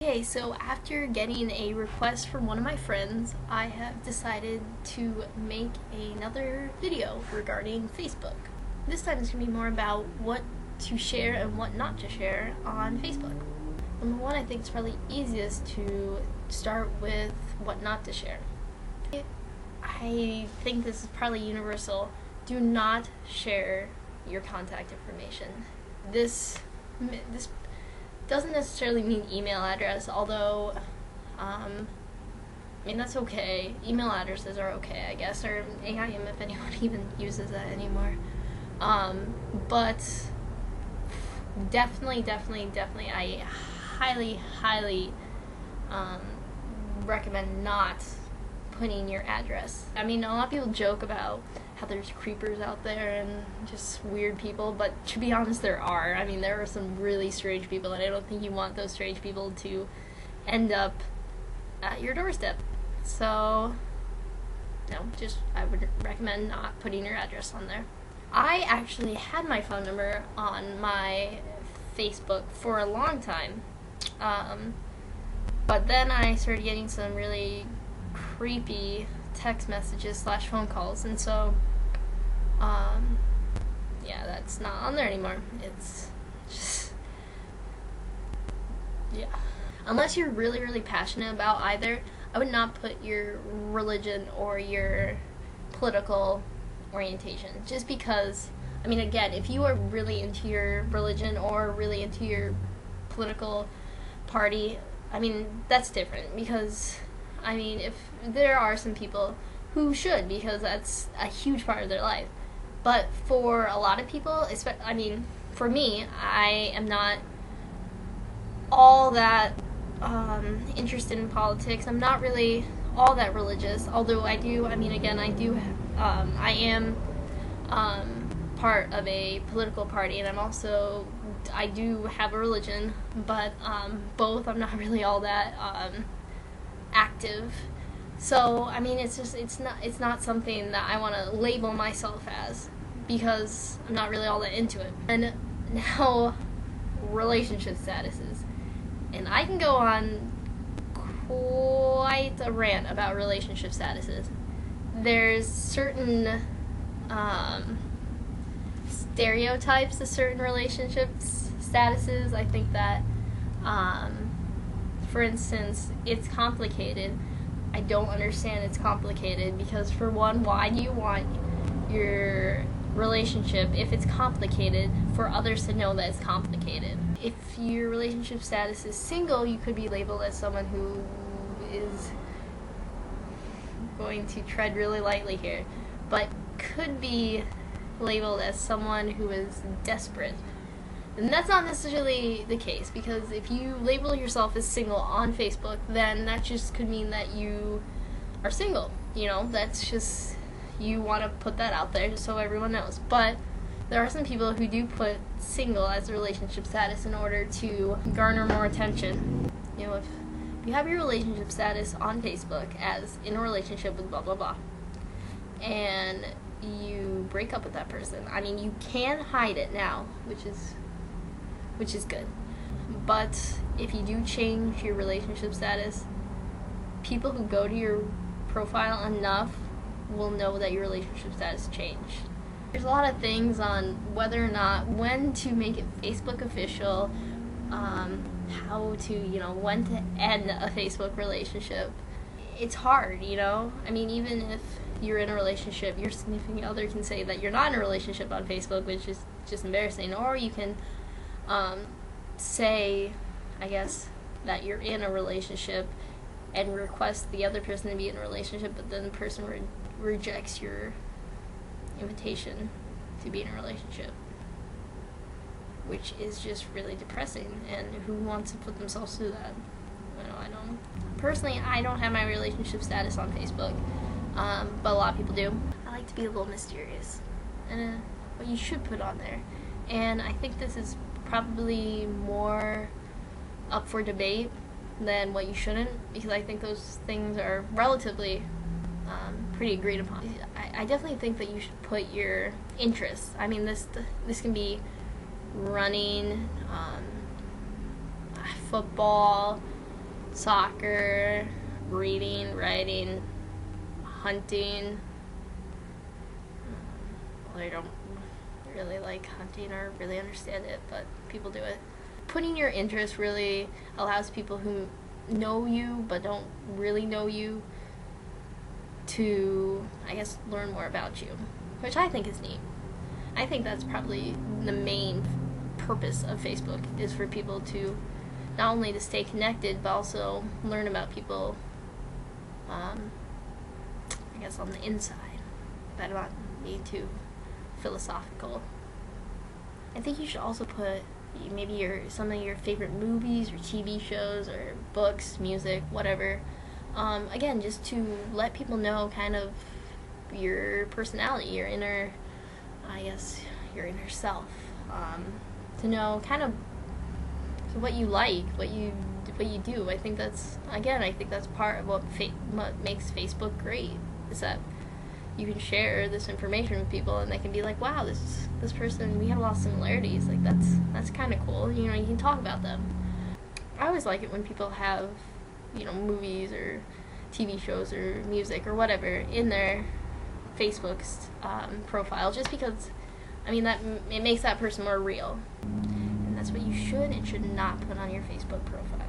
Okay, so after getting a request from one of my friends, I have decided to make another video regarding Facebook. This time it's going to be more about what to share and what not to share on Facebook. Number one, I think it's probably easiest to start with what not to share. I think this is probably universal. Do not share your contact information. This doesn't necessarily mean email address, although, I mean, that's okay. Email addresses are okay, I guess, or AIM if anyone even uses that anymore. But definitely, I highly recommend not putting your address. I mean, a lot of people joke about how there's creepers out there and just weird people, but to be honest, there are. I mean, there are some really strange people, and I don't think you want those strange people to end up at your doorstep. So, no, I would recommend not putting your address on there. I actually had my phone number on my Facebook for a long time, but then I started getting some really creepy text messages / phone calls, and so yeah, that's not on there anymore. It's just, yeah, unless you're really passionate about either, I would not put your religion or your political orientation, just because, I mean, again, if you are really into your religion or really into your political party, I mean, that's different, because I mean, if there are some people who should, because that's a huge part of their life. But for a lot of people, I mean, for me, I am not all that interested in politics. I'm not really all that religious, although I do, I mean, again, I am part of a political party, and I do have a religion, but both I'm not really all that active. So, I mean, it's not something that I want to label myself as, because I'm not really all that into it. And now, relationship statuses. And I can go on quite a rant about relationship statuses. There's certain stereotypes of certain relationship statuses. I think that, for instance, it's complicated. I don't understand it's complicated, because for one, why do you want your relationship, if it's complicated, for others to know that it's complicated? If your relationship status is single, you could be labeled as someone who is going to tread really lightly here, but could be labeled as someone who is desperate. And that's not necessarily the case, because if you label yourself as single on Facebook, then that just could mean that you are single. You know, that's just, you want to put that out there just so everyone knows. But there are some people who do put single as a relationship status in order to garner more attention. You know, if you have your relationship status on Facebook as in a relationship with blah blah blah, and you break up with that person, I mean, you can hide it now, which is good. But if you do change your relationship status, people who go to your profile enough will know that your relationship status changed. There's a lot of things on whether or not, when to make it Facebook official, how to, when to end a Facebook relationship. It's hard, I mean, even if you're in a relationship, your significant other can say that you're not in a relationship on Facebook, which is just embarrassing. Or you can say, I guess, that you're in a relationship and request the other person to be in a relationship, but then the person rejects your invitation to be in a relationship, which is just really depressing. And who wants to put themselves through that? I don't. Personally, I don't have my relationship status on Facebook, but a lot of people do. I like to be a little mysterious, and what you should put on there. And I think this is probably more up for debate than what you shouldn't, because I think those things are relatively pretty agreed upon. I definitely think that you should put your interests. I mean, this can be running, football, soccer, reading, writing, hunting. Well, I don't really like hunting or really understand it, but people do it. Putting your interest really allows people who know you but don't really know you to, I guess, learn more about you, which I think is neat. I think that's probably the main purpose of Facebook, is for people to not only to stay connected but also learn about people, I guess, on the inside. But not being too philosophical. I think you should also put maybe some of your favorite movies or TV shows or books, music, whatever. Again, just to let people know kind of your personality, your inner, I guess, your inner self. To know kind of what you like, what you do. I think that's part of what makes Facebook great, is that you can share this information with people and they can be like, wow, this person, we have a lot of similarities. Like, that's kind of cool. You know, you can talk about them. I always like it when people have, you know, movies or TV shows or music or whatever in their Facebook's profile, just because, I mean, that it makes that person more real. And that's what you should and should not put on your Facebook profile.